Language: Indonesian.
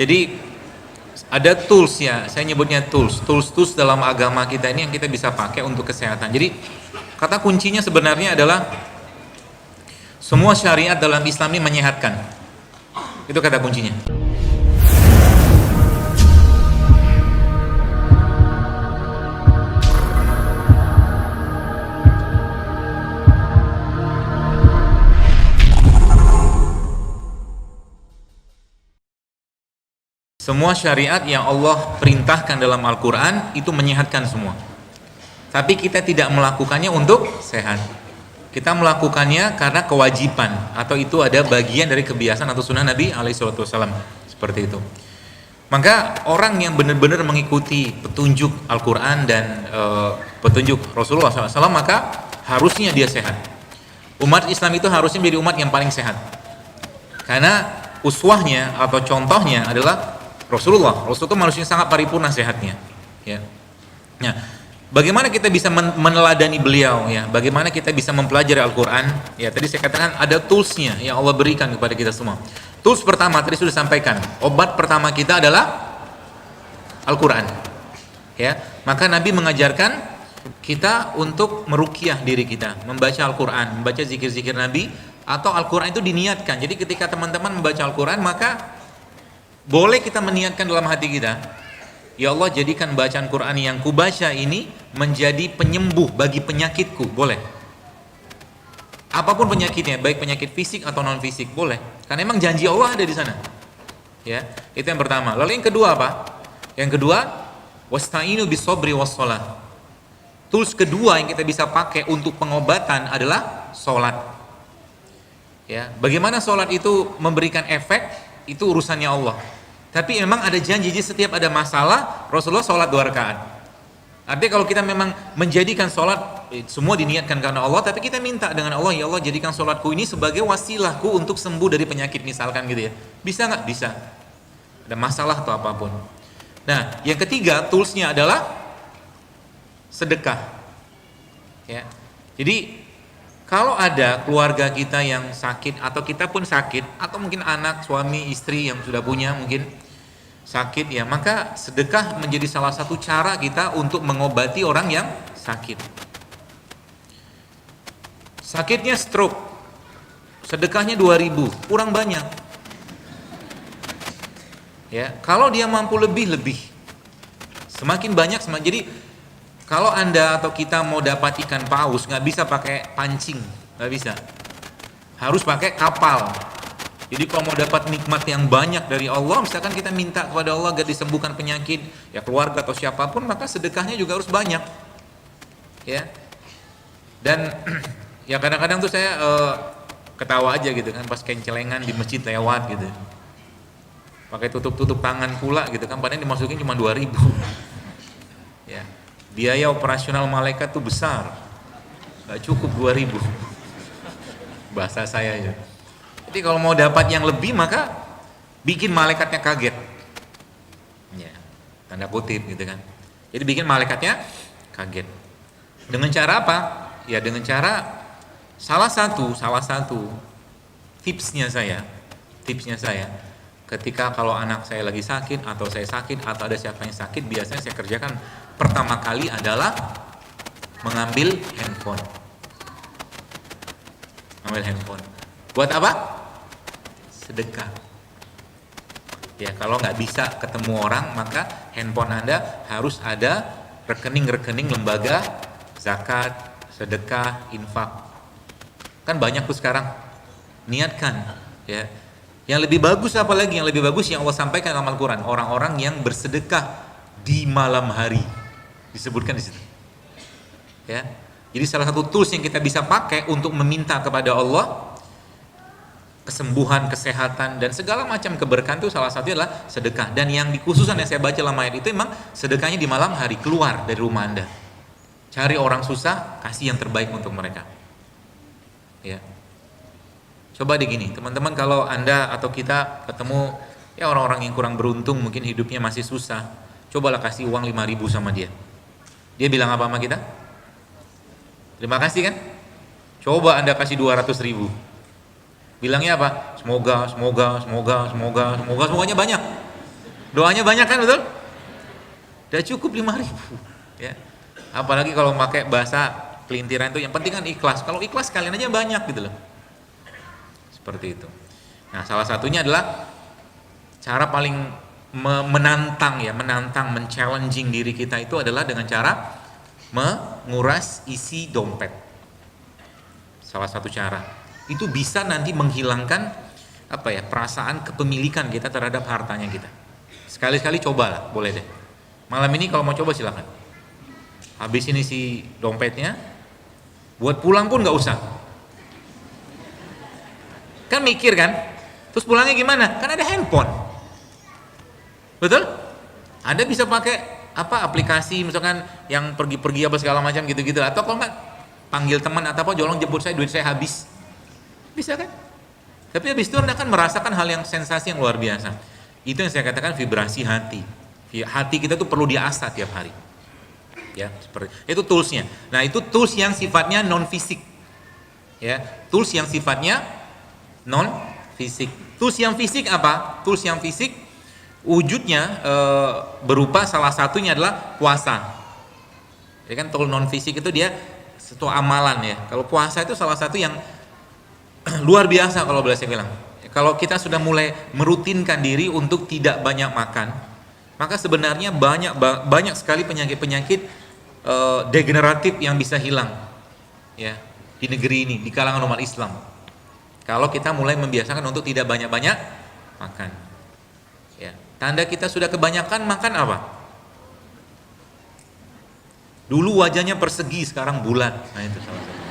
Jadi ada tools ya, saya nyebutnya tools dalam agama kita ini yang kita bisa pakai untuk kesehatan. Jadi kata kuncinya sebenarnya adalah semua syariat dalam Islam ini menyehatkan. Itu kata kuncinya. Semua syariat yang Allah perintahkan dalam Al-Quran itu menyehatkan semua. Tapi kita tidak melakukannya untuk sehat. Kita melakukannya karena kewajiban, atau itu ada bagian dari kebiasaan atau sunnah Nabi SAW. Seperti itu. Maka orang yang benar-benar mengikuti petunjuk Al-Quran dan petunjuk Rasulullah SAW, maka harusnya dia sehat. Umat Islam itu harusnya menjadi umat yang paling sehat. Karena uswahnya atau contohnya adalah Rasulullah. Rasul itu manusia yang sangat paripurna sehatnya. Ya. Nah, bagaimana kita bisa meneladani beliau? Ya, bagaimana kita bisa mempelajari Al-Quran? Ya, tadi saya katakan ada toolsnya yang Allah berikan kepada kita semua. Tools pertama tadi sudah sampaikan. Obat pertama kita adalah Al-Quran. Ya, maka Nabi mengajarkan kita untuk meruqyah diri kita, membaca Al-Quran, membaca zikir-zikir Nabi, atau Al-Quran itu diniatkan. Jadi ketika teman-teman membaca Al-Quran, maka boleh kita meniatkan dalam hati kita, ya Allah, jadikan bacaan Quran yang kubaca ini menjadi penyembuh bagi penyakitku. Boleh. Apapun penyakitnya, baik penyakit fisik atau non fisik, boleh. Karena memang janji Allah ada di sana. Ya, itu yang pertama. Lalu yang kedua apa? Yang kedua, wasta'inu bisobri wassalah. Tools kedua yang kita bisa pakai untuk pengobatan adalah sholat. Ya, bagaimana sholat itu memberikan efek? Itu urusannya Allah. Tapi memang ada janji, setiap ada masalah Rasulullah sholat 2 rakaat. Artinya kalau kita memang menjadikan sholat semua diniatkan karena Allah, tapi kita minta dengan Allah, ya Allah, jadikan sholatku ini sebagai wasilahku untuk sembuh dari penyakit misalkan gitu ya. Bisa nggak? Bisa. Ada masalah atau apapun. Nah, yang ketiga toolsnya adalah sedekah. Ya. Jadi kalau ada keluarga kita yang sakit, atau kita pun sakit, atau mungkin anak, suami, istri yang sudah punya mungkin sakit ya, maka sedekah menjadi salah satu cara kita untuk mengobati orang yang sakit. Sakitnya stroke, sedekahnya 2.000, kurang banyak. Ya, kalau dia mampu lebih. Semakin banyak semakin. Jadi kalau Anda atau kita mau dapat ikan paus, nggak bisa pakai pancing, nggak bisa. Harus pakai kapal. Jadi kalau mau dapat nikmat yang banyak dari Allah, misalkan kita minta kepada Allah agar disembuhkan penyakit, ya keluarga atau siapapun, maka sedekahnya juga harus banyak. Ya. Dan ya kadang-kadang tuh saya ketawa aja gitu kan, pas kencelengan di masjid lewat gitu. Pakai tutup tangan pula gitu kan, padahal dimasukin cuma 2.000. Ya. Biaya operasional malaikat tuh besar, nggak cukup 2.000, bahasa saya ya. Jadi kalau mau dapat yang lebih, maka bikin malaikatnya kaget, ya, tanda kutip gitu kan. Jadi bikin malaikatnya kaget. Dengan cara apa? Ya dengan cara salah satu tipsnya saya, ketika kalau anak saya lagi sakit, atau saya sakit, atau ada siapa yang sakit, biasanya saya kerjakan pertama kali adalah mengambil handphone. Buat apa? Sedekah. Ya, kalau nggak bisa ketemu orang, maka handphone Anda harus ada rekening lembaga zakat, sedekah, infak. Kan banyak tuh sekarang. Niatkan, ya. Yang lebih bagus apa lagi? Yang lebih bagus yang Allah sampaikan dalam Al-Quran, orang-orang yang bersedekah di malam hari, disebutkan di situ. Ya. Jadi salah satu tools yang kita bisa pakai untuk meminta kepada Allah kesembuhan, kesehatan, dan segala macam keberkahan itu salah satunya adalah sedekah. Dan yang dikhususkan yang saya baca dalam ayat itu memang sedekahnya di malam hari, keluar dari rumah Anda. Cari orang susah, kasih yang terbaik untuk mereka. Ya. Coba deh gini, teman-teman, kalau Anda atau kita ketemu ya orang-orang yang kurang beruntung, mungkin hidupnya masih susah, cobalah kasih uang 5.000 sama dia. Dia bilang apa sama kita? Terima kasih kan? Coba Anda kasih 200.000. Bilangnya apa? Semoga, semoganya banyak. Doanya banyak kan, betul? Udah cukup 5.000 ya. Apalagi kalau pakai bahasa kelintiran itu, yang penting kan ikhlas. Kalau ikhlas kalian aja banyak gitu loh. Seperti itu. Nah, salah satunya adalah cara paling menantang ya, men-challenging diri kita itu adalah dengan cara menguras isi dompet. Salah satu cara. Itu bisa nanti menghilangkan perasaan kepemilikan kita terhadap hartanya kita. Sekali-sekali cobalah, boleh deh. Malam ini kalau mau coba silakan. Habis ini si dompetnya, buat pulang pun nggak usah. Kan mikir kan, terus pulangnya gimana? Kan ada handphone, betul? Anda bisa pakai aplikasi misalkan yang pergi-pergi apa segala macam gitu-gitu, atau kalau nggak panggil teman atau apa, jolong jemput saya, duit saya habis, bisa kan? Tapi habis itu Anda akan merasakan hal yang sensasi yang luar biasa. Itu yang saya katakan vibrasi hati. Hati kita tuh perlu diasah tiap hari. Ya, seperti itu toolsnya. Nah, itu tools yang sifatnya non fisik. Ya, tools yang sifatnya non fisik. Tools yang fisik apa? Tools yang fisik wujudnya berupa salah satunya adalah puasa. Ya kan, tool non fisik itu dia satu amalan ya. Kalau puasa itu salah satu yang luar biasa kalau boleh saya bilang. Kalau kita sudah mulai merutinkan diri untuk tidak banyak makan, maka sebenarnya banyak sekali penyakit-penyakit degeneratif yang bisa hilang ya di negeri ini, di kalangan umat Islam. Kalau kita mulai membiasakan untuk tidak banyak-banyak makan. Ya, tanda kita sudah kebanyakan makan apa? Dulu wajahnya persegi, sekarang bulat. Nah, itu salah satu.